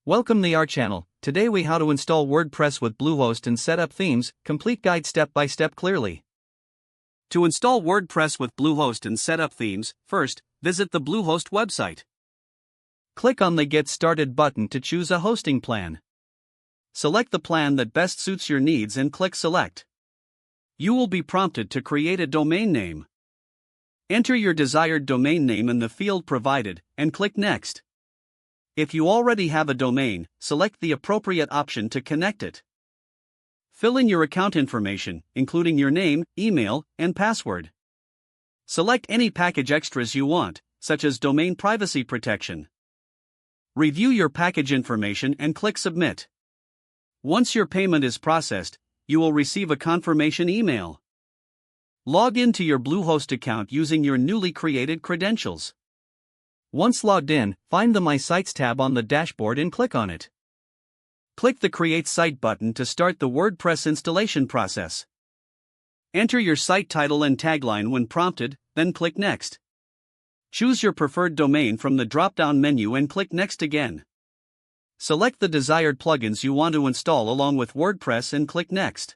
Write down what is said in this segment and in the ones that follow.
Welcome to our channel. Today we how to install WordPress with Bluehost and set up themes, complete guide step by step clearly. To install WordPress with Bluehost and set up themes, first, visit the Bluehost website. Click on the Get Started button to choose a hosting plan. Select the plan that best suits your needs and click Select. You will be prompted to create a domain name. Enter your desired domain name in the field provided, and click Next. If you already have a domain, select the appropriate option to connect it. Fill in your account information, including your name, email, and password. Select any package extras you want, such as domain privacy protection. Review your package information and click Submit. Once your payment is processed, you will receive a confirmation email. Log into your Bluehost account using your newly created credentials. Once logged in, find the My Sites tab on the dashboard and click on it. Click the Create Site button to start the WordPress installation process. Enter your site title and tagline when prompted, then click Next. Choose your preferred domain from the drop-down menu and click Next again. Select the desired plugins you want to install along with WordPress and click Next.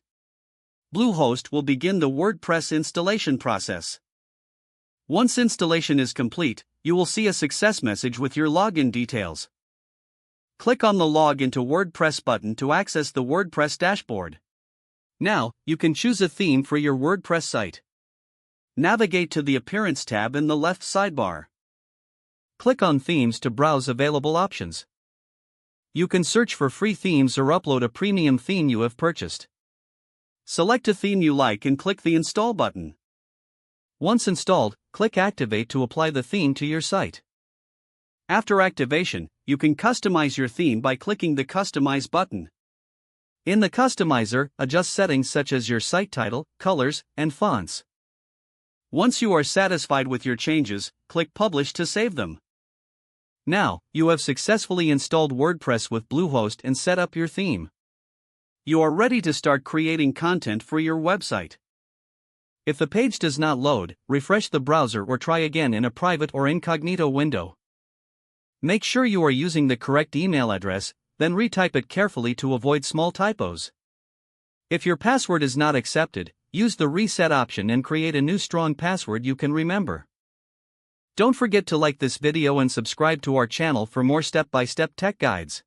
Bluehost will begin the WordPress installation process. Once installation is complete, you will see a success message with your login details. Click on the Log into WordPress button to access the WordPress dashboard. Now, you can choose a theme for your WordPress site. Navigate to the Appearance tab in the left sidebar. Click on Themes to browse available options. You can search for free themes or upload a premium theme you have purchased. Select a theme you like and click the Install button. Once installed, click Activate to apply the theme to your site. After activation, you can customize your theme by clicking the Customize button. In the Customizer, adjust settings such as your site title, colors, and fonts. Once you are satisfied with your changes, click Publish to save them. Now, you have successfully installed WordPress with Bluehost and set up your theme. You are ready to start creating content for your website. If the page does not load, refresh the browser or try again in a private or incognito window. Make sure you are using the correct email address, then retype it carefully to avoid small typos. If your password is not accepted, use the Reset option and create a new strong password you can remember. Don't forget to like this video and subscribe to our channel for more step-by-step tech guides.